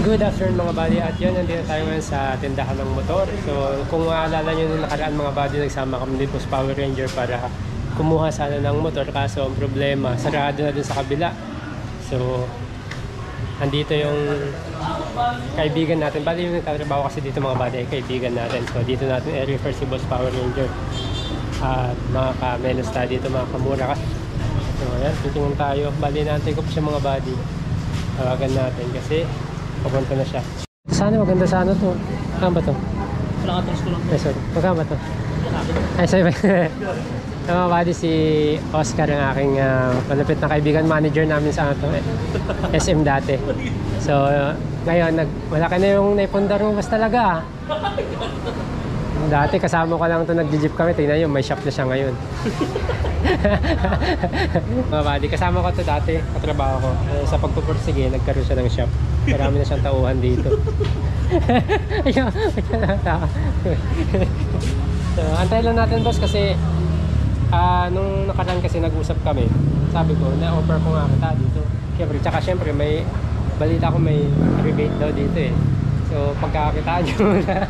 Good afternoon mga buddy, at yun, nandito tayo ngayon sa tindahan ng motor. So kung maalala nyo nung nakaraan mga buddy, nagsama kami dito sa Power Ranger para kumuha sana ng motor, kaso ang problema, sarado na dun sa kabila. So andito yung kaibigan natin, bali yung nagtatrabaho kasi dito mga buddy, kaibigan natin. So dito natin i-refer si Boss Power Ranger at mga ka-menos tayo dito, mga kamura ka. So ayan, titingin tayo, bali natin ko pa siya mga buddy. Tawagan natin kasi papunta na siya. Sana maganda sana to. Saan ba to? Walang atras ko lang. Eh sorry, magkano ba to? Ay sorry. Mga buddy, si Oscar ang aking malapit na kaibigan, manager namin sa ano to, SM dati. So ngayon malaki na yung naipundar mo basta talaga. Dati kasama ko lang ito, nag-jeep kami, tingnan nyo, may shop na siya ngayon. Mga buddy, kasama ko ito dati, katrabaho ko. Sa pagpupursige, nagkaroon siya ng shop. Marami na siyang tauhan dito. So, antay lang natin boss kasi nung nakaraan kasi nag-usap kami, sabi ko, na-offer ko nga kita dito. Siyempre, may balita ko may rebate daw dito eh. So, pagkakakitaan nyo na.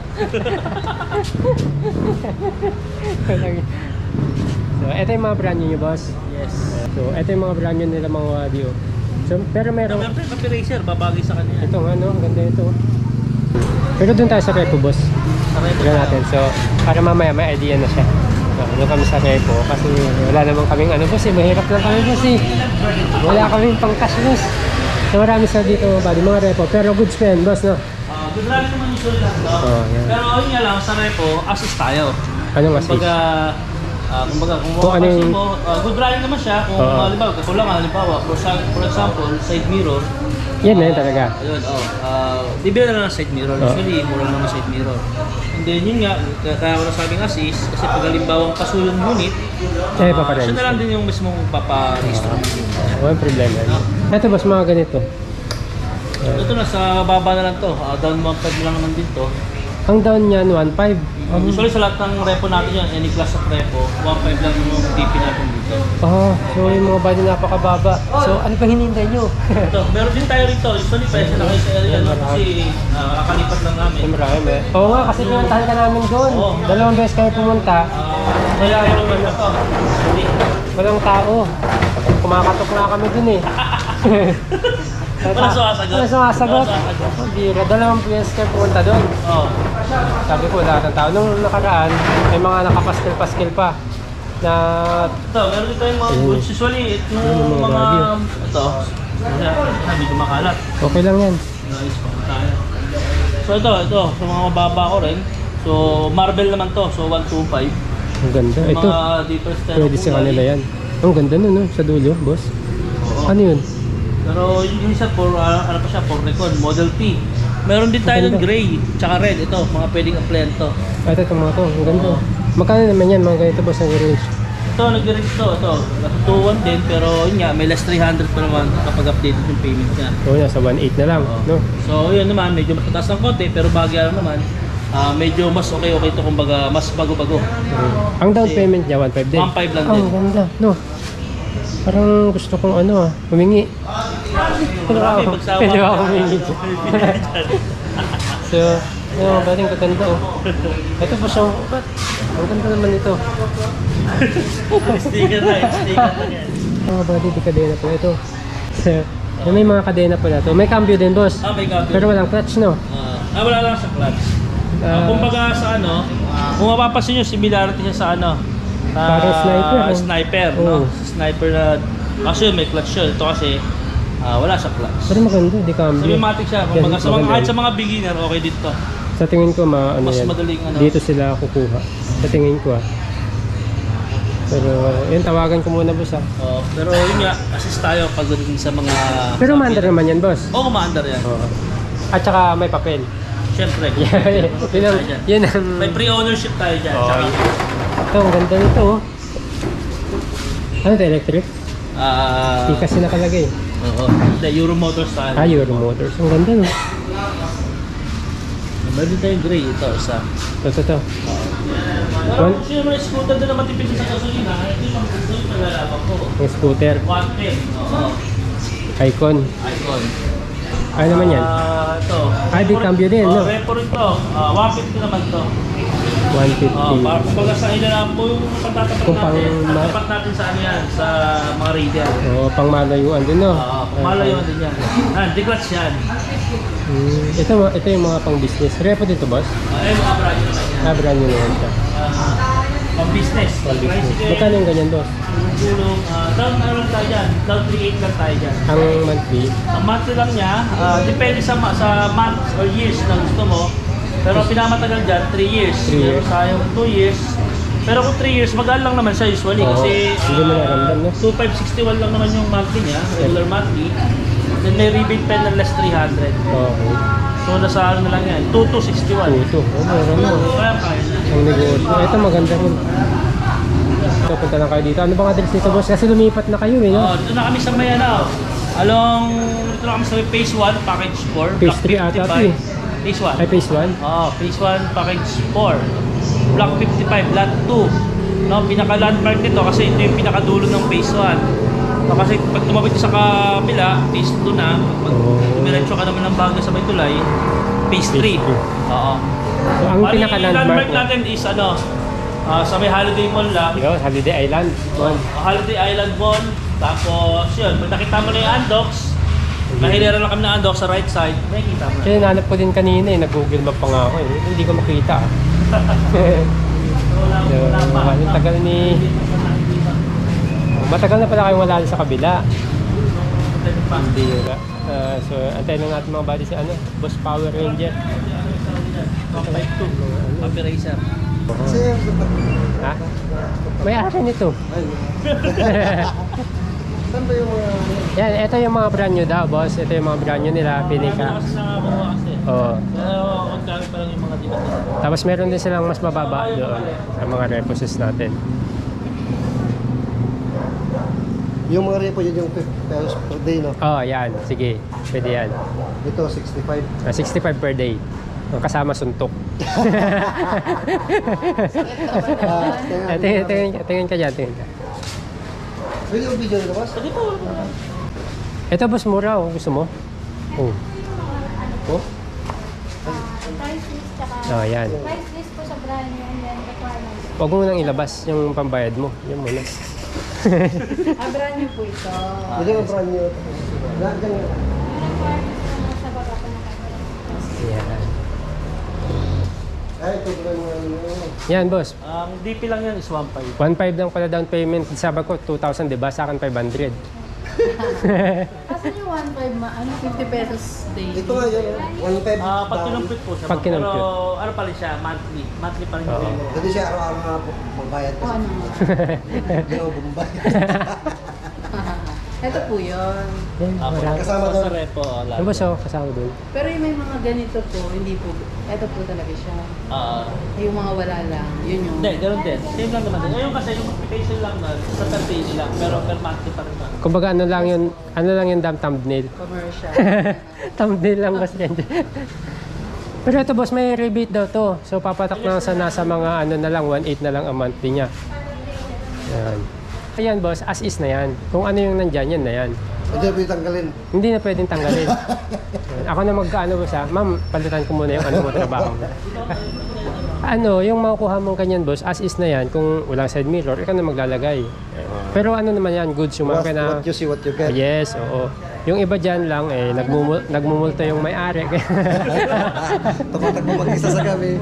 So, ito yung mga brand nyo boss. Yes. So, ito yung mga brand nyo nila mga audio. So, pero meron... Kape racer, babagay sa kanya. Ito nga, no? Ang ganda ito. Pero dun tayo sa repo, boss. Sa repo natin. So, para mamaya may idea na siya. So, ano kami sa repo. Kasi wala naman kaming ano, boss eh. Mahirap lang kami, boss eh. Wala kaming pang-cash, boss. So, marami sa dito, buddy, mga repo. Pero good spend, boss, no? Good rally naman yung sulit lang to. Pero yun nga lang, sa repo, assist tayo. Anong assist? Kumbaga, kung mapapansin mo, good rally naman siya. Kung halimbawa, for example, side mirror. Yan na yun talaga. Ayun, bibili na lang ng side mirror. Usually, mura lang ng side mirror. And then yun nga, kaya ko nasabing assist, kasi pag halimbawang kasulong unit, siya na lang din yung mismong paparehistro. Walang problema. Ito boss, mga ganito. Ito na, sa baba na lang to. Down 1.5 lang naman din to. Ang down niyan, 1.5. Usually sa lahat ng repo natin yan, any class of repo, 1.5 lang yung TP natin dito. So yung mga body napakababa. So ano pang hinihintay nyo? Ito, meron din tayo rito. Usually pwede na kayo sa area kasi kakalipat lang namin. Marami. Oo nga, kasi pinuntahan ka namin doon. Dalawang beses kayo pumunta. Walang tao. Kumakatok na kami dun eh. Walang sumasagot. Bira, dalawang beses kayo pumunta doon. Sabi ko, lahat ng tao. Nung nakaraan, may mga nakapaskil-paskil pa. Na... Ito, meron dito yung mga goods. Usually, itong mga... Ito, medyo makalat. Okay lang yan. Nice, tayo. So ito, sa mga mababa ko rin. So, marble naman to. So, 125. Ang ganda. Ito, pwede sa kanila yan. Ang ganda nun, no? Sa dulo, boss. Ano yun? Pero yung isa, ano pa siya, for Recon, Model T. Meron din tayo ng gray, tsaka red. Ito, mga pwedeng applyan to. Ito, itong mga to. Ang ganda. Magkano naman yan, mga ganito boss, ang range? Ito, nag-range to. Ito, nasa 2.1 din, pero yun nga, may less 300 pa naman kapag updated yung payment niya. Oo, nasa 1.8 na lang, no? So, yun naman, medyo mas mataas ng konti, pero bagay naman, medyo mas okay ito, kumbaga, mas bago-bago. Ang down payment niya, 1.5 din? 1.5 lang din. Ang ganda, no? Parang gusto kong humingi. Pwede ba ako humingi? So, baling kaganda Ito po siya, ang ganda naman ito. Sticker na yan. Mga buddy, di kadena po ito. So, may mga kadena po na ito. May cambio din, boss. May cambio. Pero walang clutch, no? Wala lang sa clutch. Kumbaga sa kung mapapansin nyo, similarity siya sa parang sniper. Sniper, no? Sniper na, kasi may clutch yun. Ito kasi, wala sa clutch. Pero maganda, di cambio. Sabi-matic siya. Kumbaga kahit sa mga beginner, okay dito. Sa tingin ko, mas yan. Madaling dito sila kukuha. Sa tingin ko, Pero, yun, tawagan ko muna, boss, pero yun nga, assist tayo pagdating sa mga... Pero maandar naman yan, boss. Oo, maandar yan. At saka may papel. Siyempre. Yan ang... May pre-ownership tayo dyan. Ito, ang ganda nito, Ano ito, electric? Kasi nakalagay. Oo. Euro Motors tayo. Euro Motors. Ang ganda, no? Meron tayong gray ito, isa. Ito. Sino may scooter doon na matipid sa gasolina? Ito yung nalalaman ko. Yung scooter. 110. Oo. Icon. Icon. Ano naman yan? Ito. Ah, di cambio din, no? Repo rin to. 150 naman to. 150. Para sa ina lang po yung Kung pagtatapat natin sa ano yan, sa mga radial. Oo, pang malayuan din, no? Malayo din yan. Declutch yan. Ito yung mga pang business. Repo dito, boss? Mga brand new naman yan. Ah, brand new naman siya. Pang business. Pang business. Magkano yung ganyan, boss? Gulong, down ano lang tayo dyan. Down 3.8 lang tayo dyan. Ang monthly? Ang monthly lang niya, depende sa months or years na gusto mo. Pero pinamatagal dyan, 3 years. 3 years. Pero sayang 2 years. Pero kung 3 years, magaan lang naman siya usually. Oo, Kasi hindi mo naramdam, no? 2,561 lang naman yung monthly niya, regular monthly. Then may rebate pen na less 300. Okay. So nasa ano na lang yan, 2,261. Ito. Oh, meron na. Kaya kaya na. Ang negosyo. Ito maganda rin. So, punta lang kayo dito. Ano bang address dito, boss? Kasi lumipat na kayo, eh, no? Doon na kami sa Mayanaw. Dito na kami sa Phase 1, Package 4. Phase 3 ata ito, eh. Phase 1. Ay, phase 1? Phase 1, Package 4. Block 55, Lot 2. No, pinaka-landmark nito kasi ito yung pinakadulo ng Phase 1. Kasi pag tumawid ka sa kabila, Phase 2 na. Pag tumiretso ka naman ng Baguio sa may tulay, Phase 3. Oo. So, ang pinaka-landmark natin is sa may Holiday Mall lang. Yo, Holiday Island. Holiday Island Mall. Tapos yun, pag nakita mo na yung Andox, mahilera lang kami na Andox sa right side, makikita mo na. Kaya nanap ko din kanina, eh. Nag-google map pa nga ako, eh. Hindi ko makita, ah. Wala pa. Ang tagal ni... Matagal na pala kayong wala sa kabila. Hindi yun. So, antayin lang natin mga body si Boss Power Ranger. 152. Happy Racer. Ha? May akin nito. Saan ba yung mga... Yan, ito yung mga brand new daw, boss. Ito yung mga brand new nila, Pinica. Oo. Pero magkano pa lang yung mga dito. Tapos meron din silang mas mababa doon sa mga reposes natin. Yung mga repo yun yung pesos per day, no? Oh, yan. Sige. Pwede yan. Ito, 65. 65 per day. Ang kasama suntok. Tingin ka dyan, tingin ka. Pwede yung video nila, boss? Pwede po. Ito, boss, mura. Oh. Gusto mo? Oh. Oh? Price list tsaka Oh, yan. price list po sa brand new and then requirements. Huwag mo nang ilabas yung pambayad mo. Yan muna. Brand new po ito. Pwede yung brand new. Lahat yan. Yung requirements po nasa baba po na kayo. Yan. Ay, ito brand new. Yan, boss. Ang DP lang yan is 1.5. 1.5 lang pala down payment. Sabi ko, 2,000, diba? Sa akin, 500. Kasi yung 1.5 50 pesos day. Ito nga yun, 1.5. Pag kinumpit po siya. Pag kinumpit. Pero ano pa rin siya, monthly. Monthly pa rin yung Oo. payment. Kasi siya araw-araw nga po magbayad O kasi. ano? Hindi ako bumbayad. Ito po yun. Yan, marami. Kasama sa doon. repo. Yan, boss, oh, kasama doon. Pero yung may mga ganito po, hindi po. Ito po talaga siya. Yung mga wala lang, yun yung... Hindi, ganun din. Same lang naman din. Ngayon kasi yung application lang na sa per page lang. Pero per monthly pa rin na. Kumbaga, ano lang yung thumbnail. Commercial. Thumbnail lang, boss. Pero ito, boss, may rebate daw to. So, papatak na sa nasa mga na lang, 1.8 na lang ang monthly niya. Yan. Ayan, boss, as is na yan. Kung ano yung nandyan, yan na yan. Hindi na pwede tanggalin. Hindi na pwedeng tanggalin. Yan. Ako na magkaano, boss, ha? Ma'am, palitan ko muna yung mo trabaho mo. Yung makukuha mong kanyan, boss, as is na yan. Kung walang side mirror, ikaw na maglalagay. Pero ano naman yan, goods yung mga What you see, what you get. Yes, oo. Yung iba dyan lang, nagmumulto yung may-ari. Tapos mag-isa sa gabi.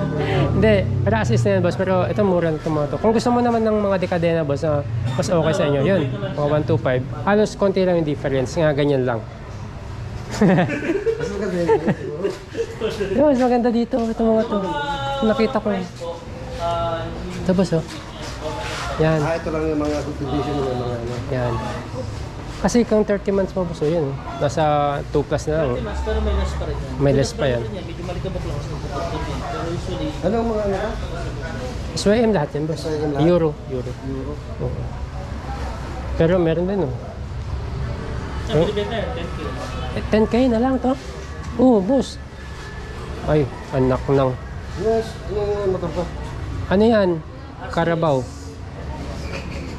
Hindi, pero assist na yan, boss. Pero ito, mura na ito. Kung gusto mo naman ng mga dekadena, boss, na mas okay sa inyo, yun. Mga 125. Halos konti lang yung difference. Nga, ganyan lang. Mas maganda yun. Yun, mas maganda dito. Ito mga to. Nakita ko. Ito, boss, oh. Yan. Ito lang yung mga good condition yung mga ano. Yan. Kasi kung 30 months mo, boss, yun. Nasa 2 plus na lang. Pero may less pa rin yan. May less pa yan. Medyo malikabok lang sa kapatid. Pero usually, Anong mga ano ka? SYM lahat yan, boss. SYM lahat? Euro. Euro. Oo. Pero meron din, oh. sa Pilipinas yan, 10K. 10K na lang to. Oo, boss. Ay, anak nang. Yes, yung motor ko. Ano yan? Carabao.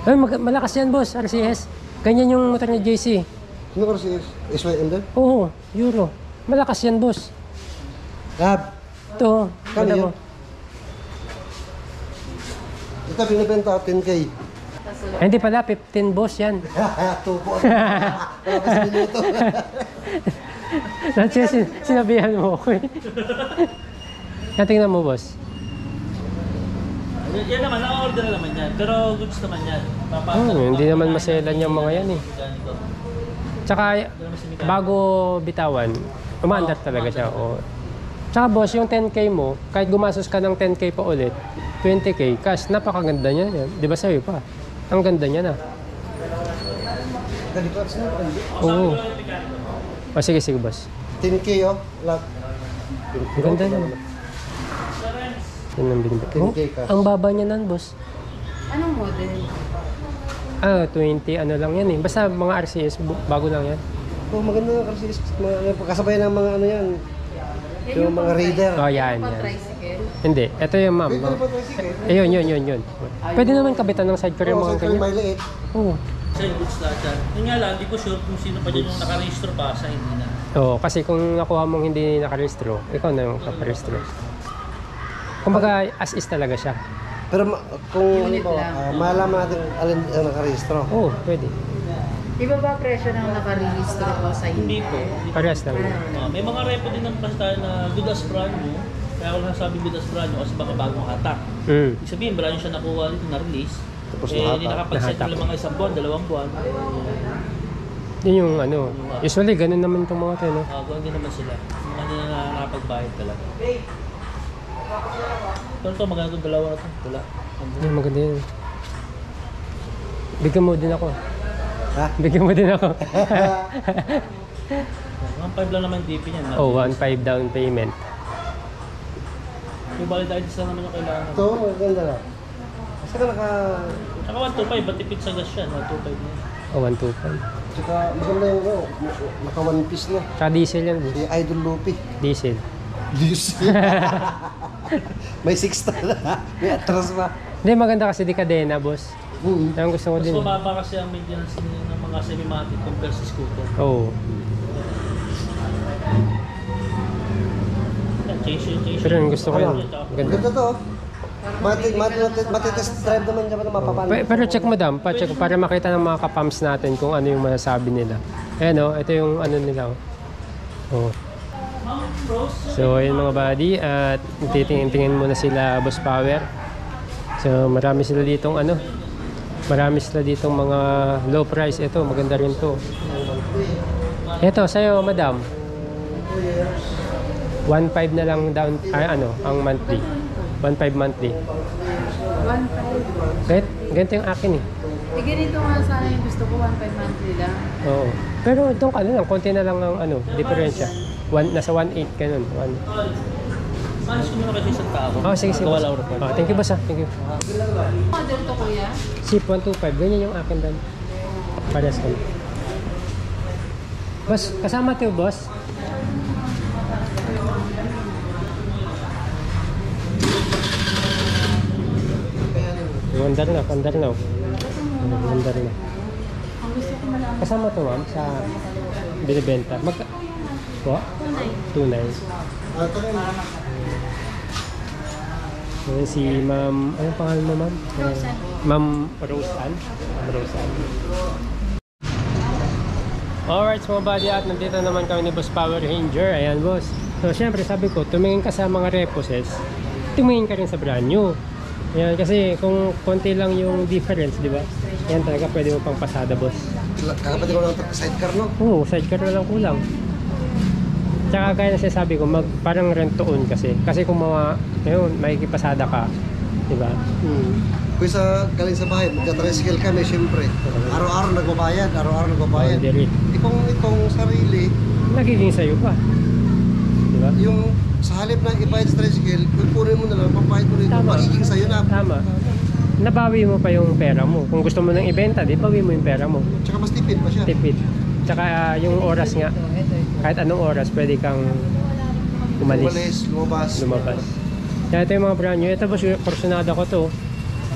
Ay, malakas yan, boss. RCS. Ganyan yung motor ni JC. Ano ko si SYM din? Oo, Euro. Malakas yan, boss. Gab, Ito, kano ganda yun? mo. Ito binibenta 10K. Ay, hindi pala, 15 boss yan. Tupo. Wala kasi minuto. Sinabihan mo ako eh. Tingnan mo, boss. Yan naman, na-order na naman yan. Pero goods naman yan. Hindi naman maselan yung mga yan eh. Ganito. Tsaka, bago bitawan, umaandar talaga siya. O. Tsaka boss, yung 10K mo, kahit gumastos ka ng 10K pa ulit, 20K, cash, napakaganda niya yan. Di ba sa'yo pa? Ang ganda niya na. Ganito at sino? Oo. O sige, sige boss. 10K oh. Lahat. Ang ganda niya. Yan ang binibig. 10K cash. Ang baba niya nan, boss. Anong model? 20, ano lang yan eh. Basta mga RCS, bago lang yan. Oh, maganda nga kasi kasabay ng mga ano yan. Yung mga raider. Oh, yan, Pa yan. tricycle. Hindi, ito yung ma'am. Raider pa tricycle. Ayun, yun. Pwede naman kabitan ng sidecar yung Oo, mga sa may ganyan. liit. Oo. Sa'yo goods lahat yan. Yun nga lang, hindi ko sure kung sino pa dyan yung nakarehistro pa sa hindi na. Oo, kasi kung nakuha mong hindi nakarehistro, ikaw na yung kaparehistro. Kumbaga, as is talaga siya. Pero kung Unit ano, lang. malaman natin alin ang nakarehistro. Oo, pwede. Iba ba presyo ng nakarehistro ko sa Hindi hindi? po. Parehas lang. May mga repo din naman kasi tayo na good as brand new. Kaya ako nasabi good as brand new kasi baka bagong hatak. Mm. Ibig sabihin, brand new siya nakuha dito na release. Tapos Hindi nahatak. nakapag-set Nahatak. ng mga 1 buwan, 2 buwan. Yun yung ano. Usually, ganun naman itong mga tayo, no? Gawin din naman sila. Mga hindi na nakapagbayad talaga. Pero ito, maganda itong dalawa na ito. Wala. Yung maganda yun. Bigyan mo din ako. Ha? Bigyan mo din ako. 1.5 lang naman DP niyan. Oh, 1.5 down payment. Yung valid IDs lang naman yung kailangan. Ito, maganda na. Kasi ka naka... Tsaka 125, ba't tipid sa gas yan? 125 na yan. Oh, 1.25. Tsaka maganda yung ano, naka one piece na. Tsaka diesel yan. Si Idol Lupi. Diesel. May 6 na. May atras pa. Hindi, maganda kasi di kadena, boss. Ang gusto ko Mas din. mababa kasi ang maintenance ng mga semi-matic compared sa scooter. Oo. Change. Pero yung gusto ko yun. Ganda Ganda. to. Matitest drive naman dyan na mapapalo. Pero check mo dam, pa-check para makita ng mga kapams natin kung ano yung masasabi nila. Ayan o, ito yung ano nila. Oh. So ayun mga buddy, at titingin muna sila Boss Power. So marami sila ditong ano, marami sila ditong mga low price. Ito, maganda rin to. Ito, sa'yo madam. 1.5 na lang down, ano, ang monthly. 1.5 monthly. 1.5. Ganito yung akin eh. Ganito nga sana yung gusto ko, 1.5 monthly lang. Oo. Pero itong ano lang, konti na lang ang ano, diferensya. Nasa 1.8 ganun. Manis ko muna kasi isang tao. Oh, sige, sige. Wala Boss. ako. Oh, thank you boss ah. Thank you. Model to kuya? Zip 125, ganyan yung akin doon. Parehas kami. Boss, kasama ito boss. Mandar na. Mandar na. Ang gusto ko malaman. Kasama to ma'am sa binibenta. Po? 2.9. Ayan si ma'am, anong pangalan mo ma'am? Roseanne. Ma'am Roseanne. Roseanne. Alright mga buddy, at nandito naman kami ni Boss Power Ranger. Ayan boss. So syempre sabi ko, tumingin ka sa mga reposes, tumingin ka rin sa brand new. Ayan, kasi kung konti lang yung difference, di ba? Yan talaga pwede mo pang pasada boss. Kakapati ko lang sidecar, no? Oo, sidecar na lang kulang. Tsaka kaya na sinasabi ko, parang rent to own kasi. Kasi kung ngayon, makikipasada ka, di ba? Kung galing sa bahay, magka-tricycle kami, syempre. Araw-araw nagbabayad, Oh, direct. Itong sarili, Nagiging sa'yo pa. Di ba? yung sa halip na ibayad sa tricycle, kukunin mo na lang, papayad mo rin, Tama. magiging sa'yo na. Tama. Nabawi mo pa yung pera mo. Kung gusto mo nang ibenta, di bawi mo yung pera mo. Tsaka mas tipid pa siya. Tipid. Tsaka yung oras nga, kahit anong oras, pwede kang umalis, lumabas. Kaya ito yung mga brand new. Ito ba, kursunada ko to.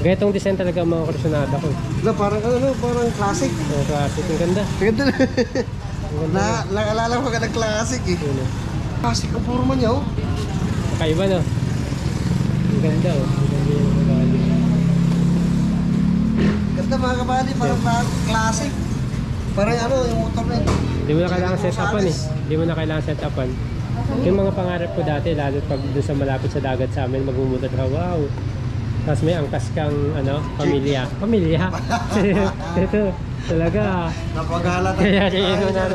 Ganitong design talaga ang mga kursunada ko. Na, parang parang classic. So, classic. Ang ganda. Ganda na. Ang ganda. Naalala ko ka ng classic eh. Yun, eh. Classic ang forma niya, oh. Kakaiba, no? Ang ganda, oh. Ang ganda yung mga body. Ganda mga kabady, parang classic. Parang ano, yung motor na ito. Hindi mo na kailangan set-upan eh. Hindi mo na kailangan set-upan. Yung mga pangarap ko dati, lalo pag doon sa malapit sa dagat sa amin, magmumotor ka, wow! Tapos may angkas kang, ano, pamilya. Pamilya? Ito, talaga. Napaghalata. Kaya yun na,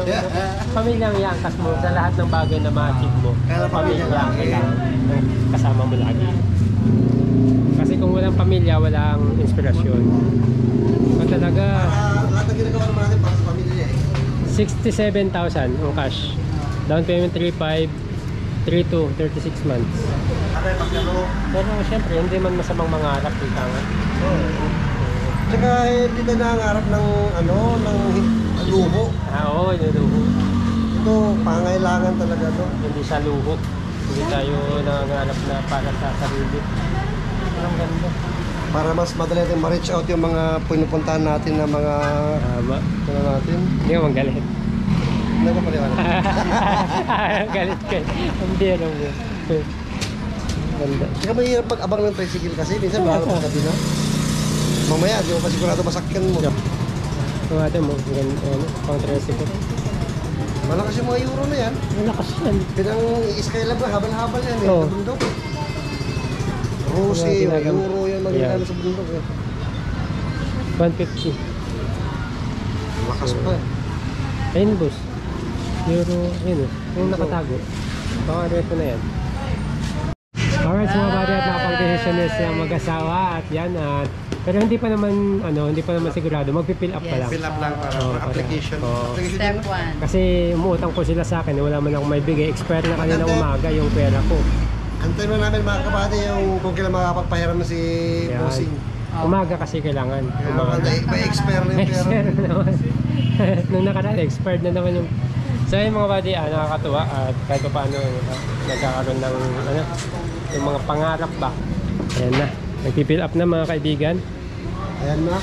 pamilyang iangkas mo sa lahat ng bagay na ma-achieve mo. Pamilya ang kailangan kasama mo lagi. Kasi kung walang pamilya, walang inspirasyon. So talaga, Lahat ng ginagawa naman natin para sa pamilya eh. 67,000 ang cash. Down payment 3.5, 3 to 36 months. Ako yung pagkano. Pero syempre, hindi man masamang mangarap, ika nga. Tsaka hindi na nangarap ng ano, ng luho. Oo, niluho. Ito, pangailangan talaga to. Hindi siya luho. Hindi tayo nangangarap na para sa sarili. Ang ganda. Para mas madali natin ma-reach out yung mga pinupuntahan natin na mga Tama. ano natin. Hindi mo magalit. Hindi ko paliwanag. Galit ka. Ang biro mo. Ganda. Tsaka mahirap mag-abang ng tricycle kasi minsan baka pa gabi na. Mamaya, di mo pa sigurado masakyan mo. Kung ate mo, ano, pang tricycle. Malakas yung mga euro na yan. Malakas yan. Pinang i-skylab na, habal-habal yan eh, Oo. sa bundok. Rosy, Wala ginagam- euro yan Yeah. magigano sa bundok eh. 150. Lakas pa eh. Ayun, boss. Euro, yun oh. Yung nakatago. Baka repo na yan. Alright, so mga buddy, at nakapag-desisyon na siyang mag-asawa at yan at pero hindi pa naman hindi pa naman sigurado, magpi-fill up pa lang. Fill up lang para Oo, application. oo. Application Step yun. 1. Kasi umuutang po sila sa akin, wala man akong may bigay. Expire na kanina umaga yung pera ko. Antay mo namin mga kabady yung kung kailan makapagpahiram na si Yan. Bossing. Umaga kasi kailangan. Kaya Umaga. may expire na yung pera. Expire na naman. Nung nakaraan, expired na naman yung... So yun mga buddy, nakakatuwa at kahit pa paano nagkakaroon ng yung mga pangarap ba. Ayan na. Nagpipill up na mga kaibigan. Ayan na.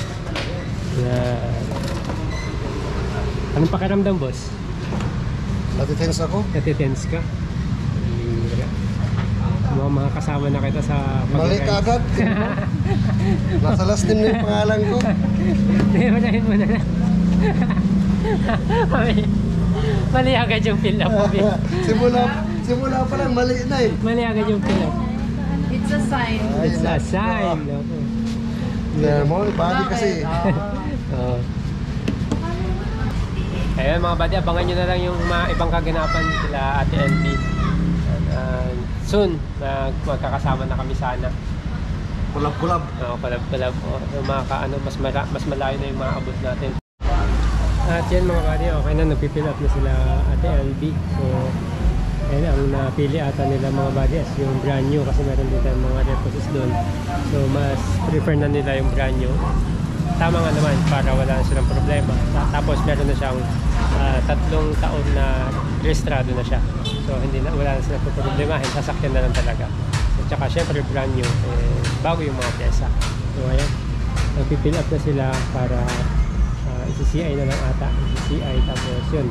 Anong pakiramdam, boss? Natitense ako. Natitense ka? Mga kasama na kita sa Mali ka agad. Nasa last name na yung pangalan ko. Hindi, manahin mo na lang. Mali agad yung fill up mo. simula pa lang mali na eh. Mali agad yung fill up. It's a sign. It's a sign. Yeah, mo, body kasi. Oo. Ayun mga buddy, abangan nyo na lang yung mga ibang kaganapan sila Ate LB. Soon, magkakasama na kami sana. Kulab-kulab. Oo, palab-palab. Yung mga mas malayo na yung mga abot natin. At yan mga buddy, okay na, nagpipill up na sila Ate LB. So, ayun ang napili ata nila mga buddy as yung brand new kasi meron din tayong mga reposis doon. So, mas prefer na nila yung brand new. Tama nga naman para wala na silang problema. Tapos meron na siyang 3 taon na registrado na siya. So wala na silang problemahin, sasakyan na lang talaga. At saka syempre brand new, bago yung mga pyesa. So ayan, nagpipill up na sila para isi-CI na lang ata. Isi-CI tapos yun.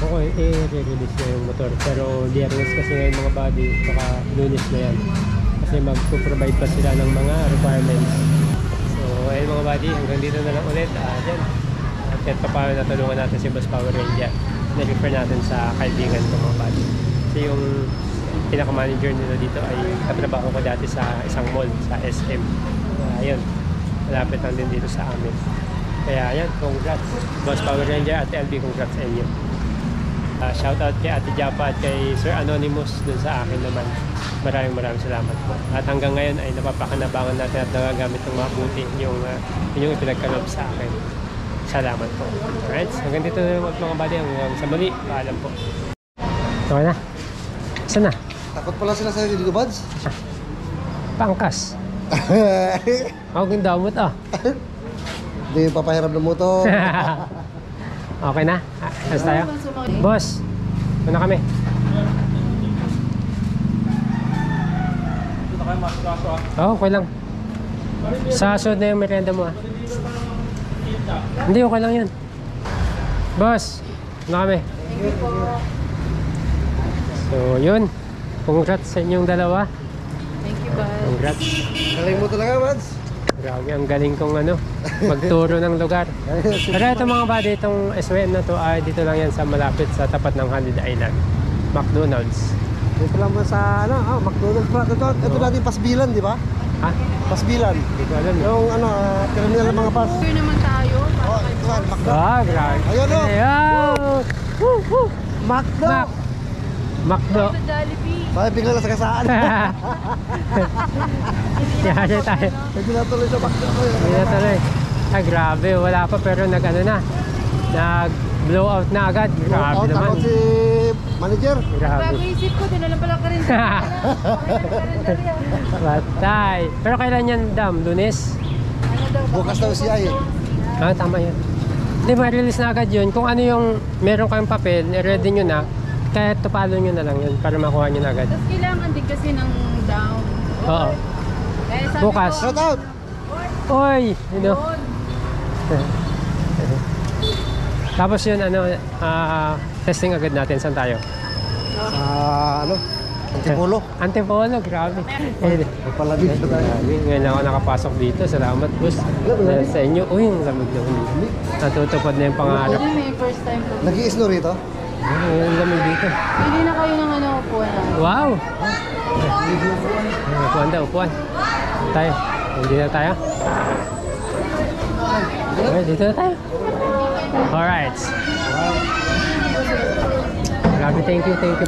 Okay, i-release na yung motor. Pero Biyernes kasi ngayon mga body, saka Lunes na yan. Kasi mag-provide pa sila ng mga requirements. So ayun mga buddy, hanggang dito na lang ulit. Dyan. At kahit pa paano natulungan natin si Boss Power Ranger. Na-refer natin sa kaibigan ko mga buddy. Kasi yung pinaka-manager nila dito ay katrabaho ko dati sa isang mall, sa SM. Ayun, malapit lang din dito sa amin. Kaya ayun, congrats Boss Power Ranger at LB, congrats sa inyo. Shoutout kay Ate Japa at kay Sir Anonymous dun sa akin naman. Maraming salamat po. At hanggang ngayon ay napapakanabangan natin at nagagamit ng mabuti yung ipinagkaloob sa akin. Salamat po. Alright, hanggang dito na naman mga buddy. Hanggang sa muli, paalam po. Okay na? Saan na? Takot pala sila sa Digo Buds. Pangkas. Ako yung damot Hindi papahiram ng motor. Okay na? Alas tayo? Boss, muna kami. Okay lang. Sa sunod na yung merienda mo Hindi, okay lang yun. Boss, muna kami. So, yun. Congrats sa inyong dalawa. Thank you, guys. Congrats. Galing mo talaga, Mads. Grabe, ang galing kong magturo ng lugar. Pero ito mga buddy, itong SWM na to ay dito lang yan sa malapit sa tapat ng Holiday Island. McDonald's. Dito lang ba sa, McDonald's pa. Ito natin Pasbilan, di ba? Ha? Pasbilan. Hindi ko alam. Yung, terminal ng mga bus. Here naman tayo. Oh, ito nga, McDo. Grabe. Ayun, oh. Ayun. McDo. McDo. Sa Jollibee. Tayo bigla na sa kasaan. Yaya tayo. Hindi na tuloy sa McDo. Hindi na tuloy. Ay, grabe. Wala pa pero nag-blow out na agad. Grabe naman. Takot si manager. Grabe. Bago isip ko, dinala pala ka rin. Batay. Pero kailan yan, Dam? Lunes? Ano daw? Bukas daw siya eh. Ah, tama yan. Hindi, ma-release na agad yun. Kung ano yung meron kayong papel, ready nyo na, kahit tupalo nyo na lang yun para makuha nyo na agad. Tapos kailangan din kasi ng down. Oo. Eh, sabi Bukas. ko, Shout out! Oy! Yun. Tapos yun, testing agad natin. Saan tayo? Antipolo. Antipolo, grabe. Palamig na tayo. Ngayon lang ako nakapasok dito. Salamat, boss. Sa inyo. Uy, ang lamig na ulit. Natutupad na yung pangarap. Hindi, may first time po. Nag-i-snow rito? Uy, ang lamig dito. Hindi na kayo ng upuan na. Wow! Upuan daw, upuan. Tayo. Hindi na tayo. Okay, dito na tayo. Alright. Grabe, thank you